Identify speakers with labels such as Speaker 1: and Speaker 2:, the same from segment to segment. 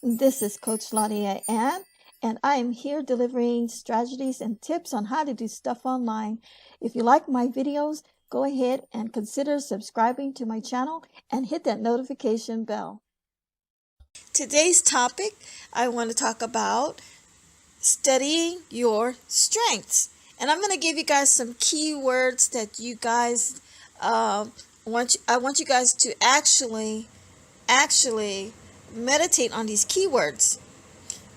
Speaker 1: This is Coach Laudiaann, and I am here delivering strategies and tips on how to do stuff online. If you like my videos, go ahead and consider subscribing to my channel and hit that notification bell. Today's topic, I want to talk about studying your strengths. And I'm going to give you guys some keywords that you guys I want you guys to actually meditate on these keywords,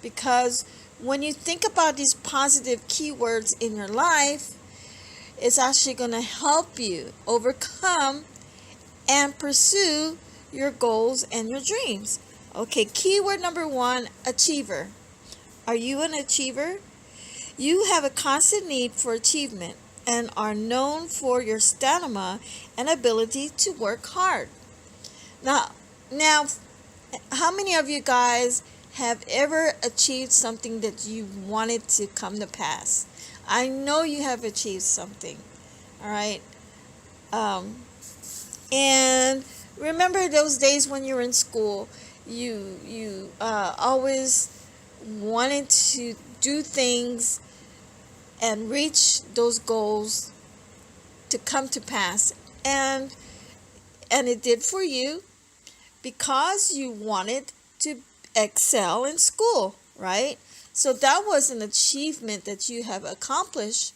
Speaker 1: because when you think about these positive keywords in your life, it's actually going to help you overcome and pursue your goals and your dreams. Okay, keyword number 1, achiever. Are you an achiever? You have a constant need for achievement and are known for your stamina and ability to work hard. Now, how many of you guys have ever achieved something that you wanted to come to pass? I know you have achieved something. All right. And remember those days when you were in school, you always wanted to do things and reach those goals to come to pass, and it did for you, because you wanted to excel in school, right? So that was an achievement that you have accomplished.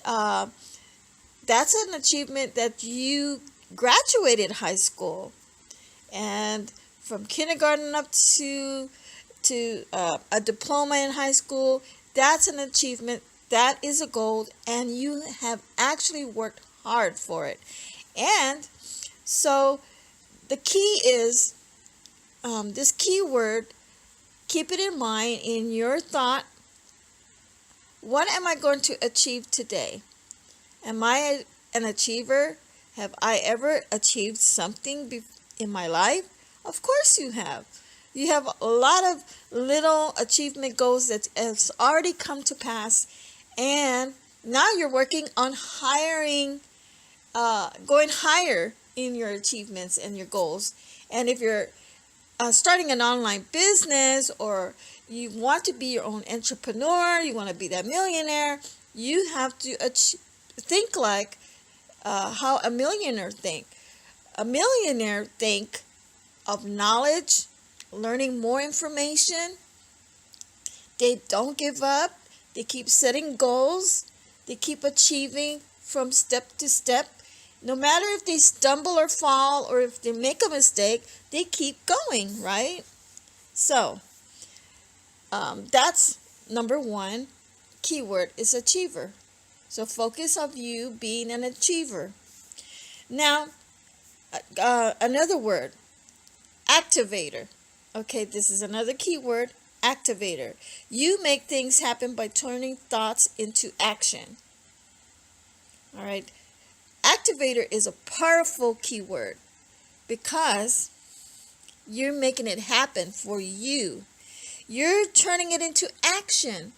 Speaker 1: That's an achievement that you graduated high school, and from kindergarten up to a diploma in high school. That's an achievement. That is a goal, and you have actually worked hard for it. And so the key is this keyword. Keep it in mind in your thought. What am I going to achieve today? Am I an achiever? Have I ever achieved something in my life? Of course you have. You have a lot of little achievement goals that has already come to pass, and now you're working on going higher in your achievements and your goals. And if you're starting an online business, or you want to be your own entrepreneur, you want to be that millionaire, you have to think like how a millionaire think. A millionaire think of knowledge, learning more information. They don't give up. They keep setting goals. They keep achieving from step to step. No matter if they stumble or fall, or if they make a mistake, they keep going, right? So that's number 1 keyword is achiever. So focus on you being an achiever. Now, another word, activator. Okay, this is another keyword, activator. You make things happen by turning thoughts into action. All right. Activator is a powerful keyword, because you're making it happen for you. You're turning it into action,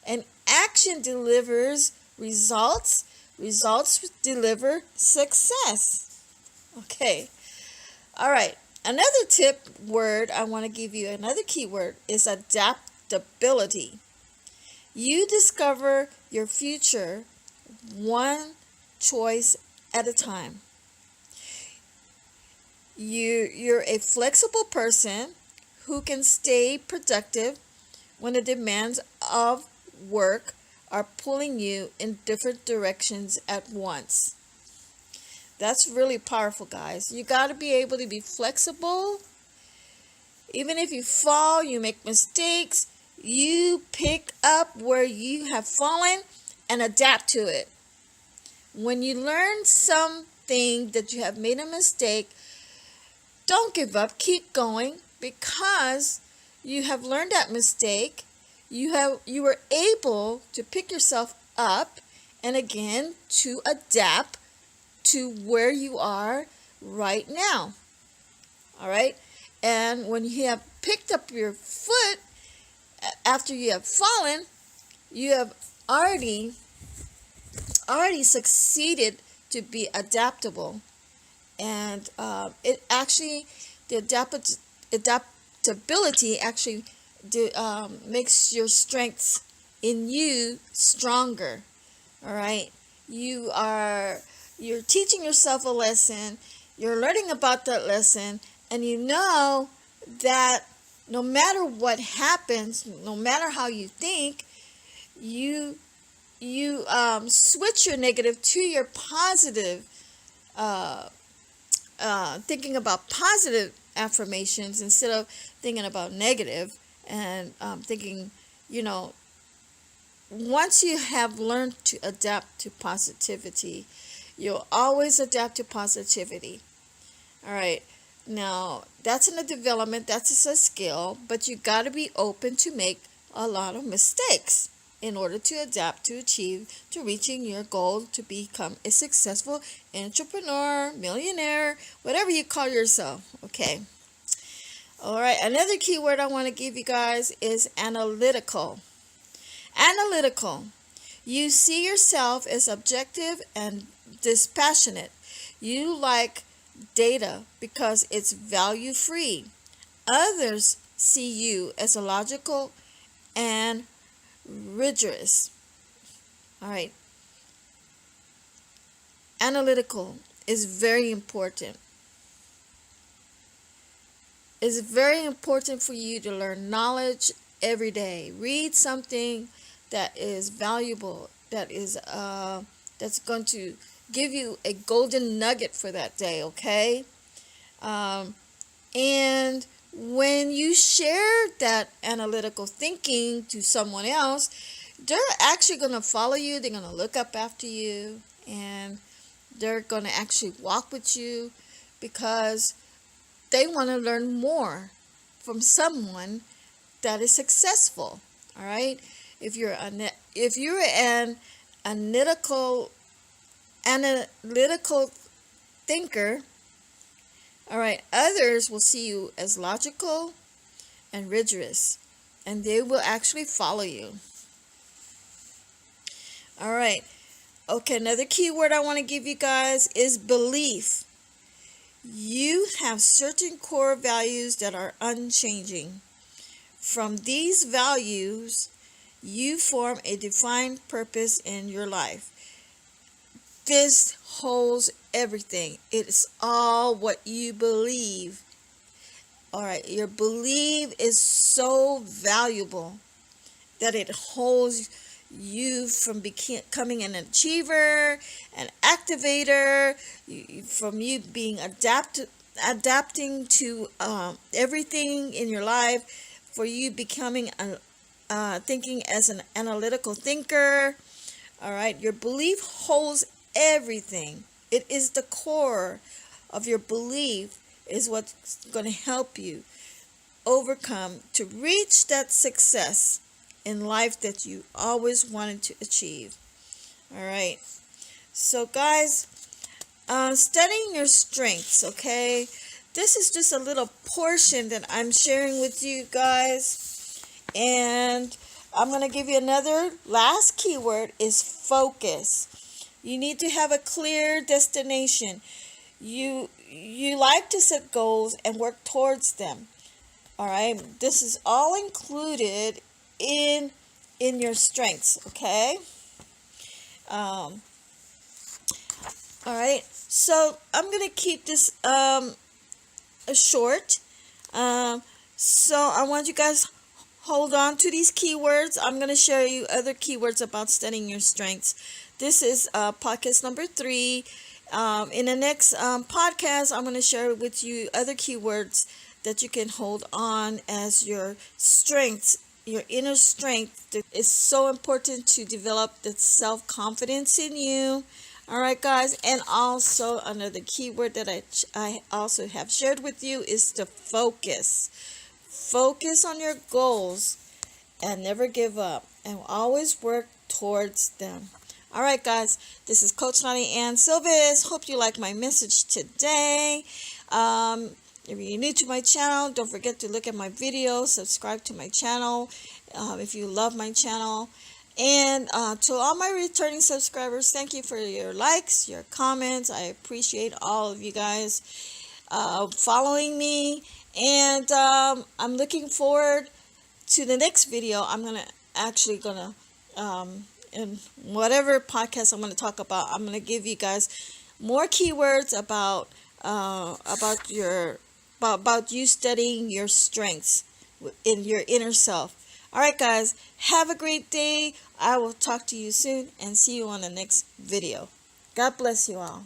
Speaker 1: and action delivers results. Results deliver success. Okay. All right. Another tip word I want to give you, another keyword, is adaptability. You discover your future one choice at a time. You're a flexible person who can stay productive when the demands of work are pulling you in different directions at once. That's really powerful, guys. You got to be able to be flexible. Even if you fall, you make mistakes, you pick up where you have fallen and adapt to it. When you learn something that you have made a mistake, don't give up. Keep going, because you have learned that mistake. You were able to pick yourself up and again to adapt to where you are right now. All right? And when you have picked up your foot after you have fallen, you have already succeeded to be adaptable. And it actually, the adaptability actually makes your strengths in you stronger. All right, you're teaching yourself a lesson, you're learning about that lesson, and you know that no matter what happens, no matter how you think, you switch your negative to your positive, uh, thinking about positive affirmations instead of thinking about negative, and thinking, you know, once you have learned to adapt to positivity, you'll always adapt to positivity. All right. Now, that's in the development, that's a skill, but you got to be open to make a lot of mistakes in order to adapt, to achieve, to reaching your goal, to become a successful entrepreneur, millionaire, whatever you call yourself. Okay. All right. Another keyword I want to give you guys is analytical. Analytical. You see yourself as objective and dispassionate. You like data because it's value free. Others see you as illogical and rigorous. All right. Analytical is very important. It's very important for you to learn knowledge every day. Read something that is valuable, that is that's going to give you a golden nugget for that day. Okay. And when you share that analytical thinking to someone else, they're actually going to follow you. They're going to look up after you, and they're going to actually walk with you because they want to learn more from someone that is successful. All right. If you're an analytical thinker, all right, others will see you as logical and rigorous, and they will actually follow you. All right. Okay, another key word I want to give you guys is belief. You have certain core values that are unchanging. From these values, you form a defined purpose in your life. This holds everything. It's all what you believe. All right, your belief is so valuable that it holds you from becoming an achiever, an activator, from you being adapting to everything in your life, for you becoming thinking as an analytical thinker. All right, your belief holds everything. It is the core of your belief is what's going to help you overcome to reach that success in life that you always wanted to achieve. All right. So guys, studying your strengths, okay? This is just a little portion that I'm sharing with you guys. And I'm going to give you another last keyword is focus. You need to have a clear destination. You like to set goals and work towards them. All right. This is all included in your strengths, okay? All right. So I'm going to keep this short. So I want you guys hold on to these keywords. I'm going to share you other keywords about studying your strengths. This is podcast number 3. In the next podcast, I'm going to share with you other keywords that you can hold on as your strengths, your inner strength. It's so important to develop the self-confidence in you. All right, guys. And also another keyword that I also have shared with you is to focus. Focus on your goals and never give up, and always work towards them. All right, guys, this is Coach Laudiaann Silvis. Hope you like my message today. If you're new to my channel, don't forget to look at my videos, subscribe to my channel if you love my channel. And to all my returning subscribers, thank you for your likes, your comments. I appreciate all of you guys following me And I'm looking forward to the next video. I'm gonna in whatever podcast I'm gonna talk about, I'm gonna give you guys more keywords about your about you studying your strengths in your inner self. All right, guys, have a great day. I will talk to you soon and see you on the next video. God bless you all.